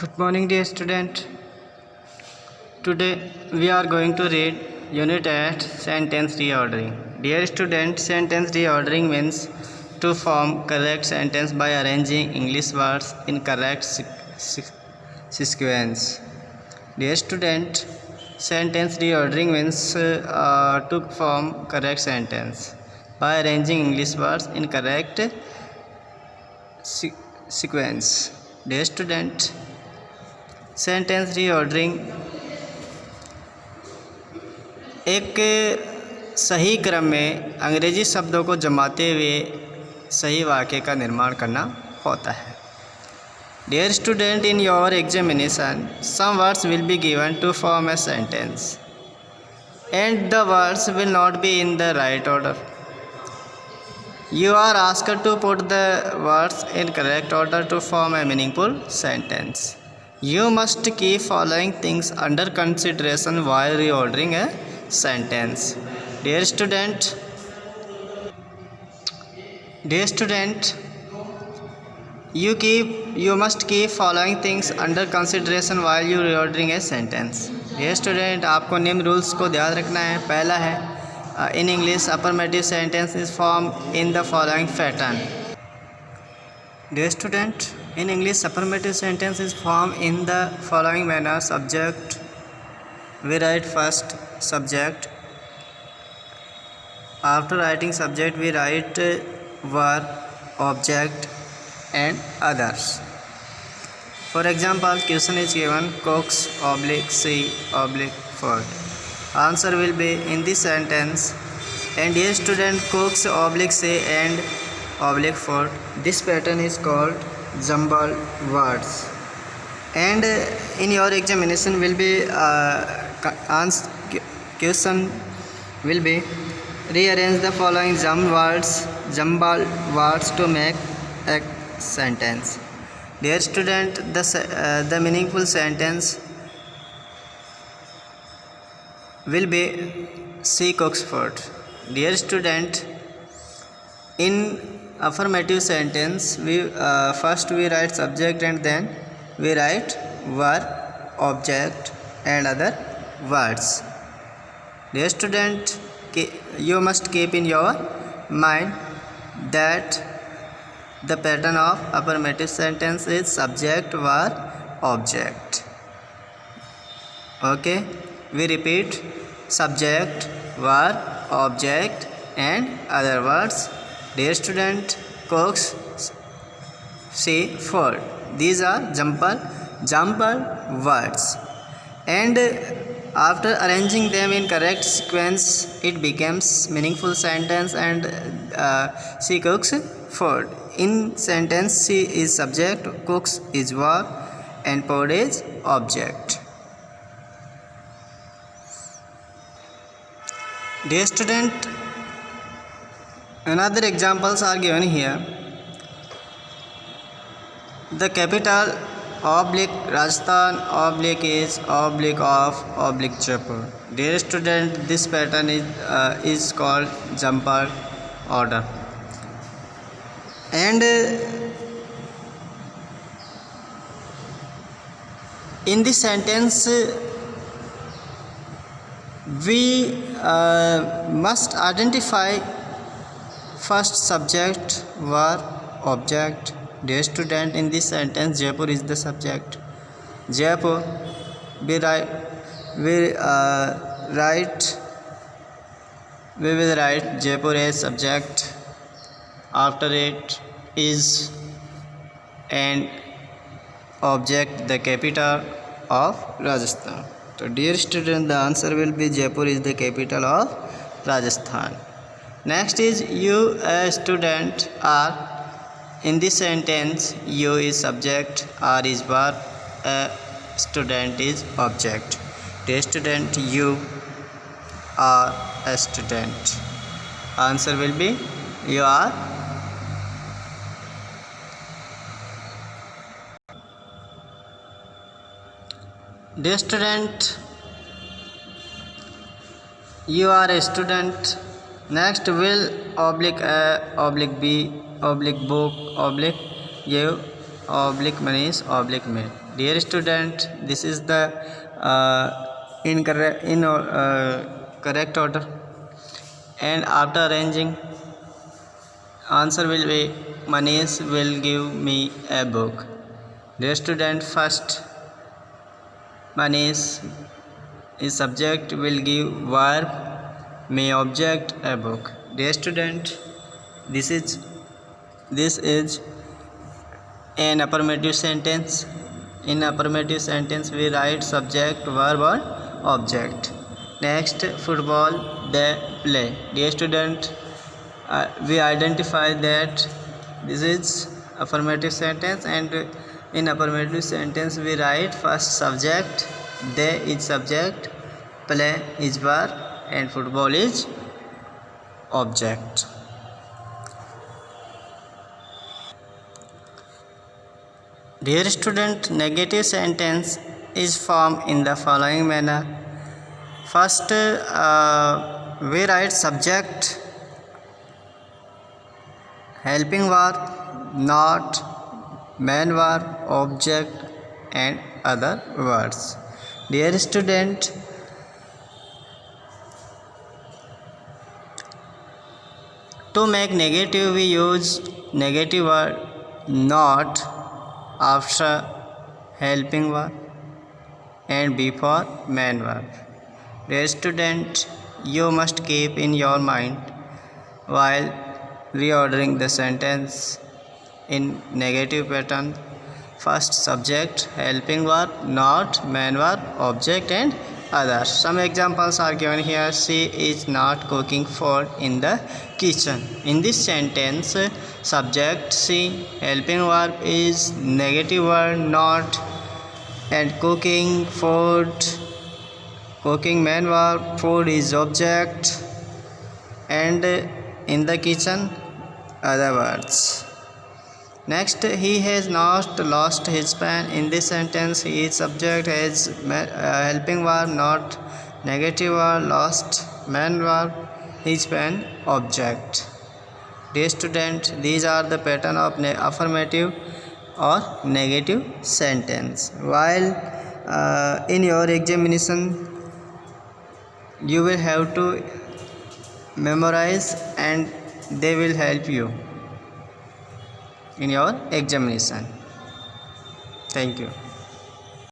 Good morning, dear student. Today we are going to read Unit 8 Sentence Reordering. Dear student, sentence reordering means to form correct sentence by arranging English words in correct sequence. Dear student, sentence reordering means to form correct sentence by arranging English words in correct sequence. Dear student, sentence reordering एक सही क्रम में अंग्रेजी शब्दों को जमाते हुए सही वाक्य का निर्माण करना होता है. Dear student, in your examination some words will be given to form a sentence and the words will not be in the right order. You are asked to put the words in correct order to form a meaningful sentence. You must keep following things under consideration while reordering a sentence. Dear student, you must keep following things under consideration while you reordering a sentence. Dear student, आपको निम्न rules को ध्यान रखना है. पहला है, in English affirmative sentence is formed in the following pattern. Dear student, in English affirmative sentence is formed in the following manner. Subject, we write first subject. After writing subject we write verb, object and others. For example, question is given, cooks /see /food. Answer will be in this sentence. And dear student, cooks /say and /food. This pattern is called jumbled words. And in your examination will be question will be rearrange the following jumbled words to make a sentence. Dear student, the meaningful sentence will be she cooks food. Dear student, in affirmative sentence we first we write subject and then we write verb, object and other words. Dear student, you must keep in your mind that the pattern of affirmative sentence is subject, verb, object. Okay, we repeat: subject, verb, object and other words. Dear student, cooks see food. These are jumbled words, and after arranging them in correct sequence it becomes meaningful sentence. And she cooks food. In sentence, she is subject, cooks is verb and food is object. Dear student, another examples are given here. The capital Rajasthan is of Jaipur. Dear student, this pattern is called jumbled order. And in this sentence we must identify first subject, verb, object. Dear student, in this sentence Jaipur is the subject. Jaipur, we will write Jaipur as subject. After it is and object the capital of Rajasthan. So dear student, the answer will be Jaipur is the capital of Rajasthan. Next is you a student are. In this sentence you is subject, are is verb, a student is object. Dear student, you are a student. Answer will be you are. Dear student, you are a student. Next will /a /b /book /give oblique Manish oblique made. Dear student, this is the correct order, and after arranging, answer will be Manish will give me a book. Dear student, first Manish is subject, will give verb, may object, a book. Dear student, this is an affirmative sentence. In affirmative sentence we write subject, verb or object. Next, football, they play. Dear student, we identify that this is affirmative sentence, and in affirmative sentence we write first subject, they is subject, play is verb, and football is object. Dear student, negative sentence is formed in the following manner. First, we write subject, helping verb, not, main verb, object, and other words. Dear student, to make negative we use negative word not after helping verb and before main verb. Dear student, you must keep in your mind while reordering the sentence in negative pattern. First subject, helping verb, not, main verb, object, and others. Some examples are given here. She is not cooking food in the kitchen. In this sentence, subject she, helping verb is negative word not, and cooking food, cooking main verb, food is object, and in the kitchen other words. Next, he has not lost his pen. In this sentence, he is subject, has helping verb not, negative verb lost, main verb his pen, object. Dear student, these are the pattern of affirmative or negative sentence. While in your examination you will have to memorize, and they will help you in your examination. Thank you.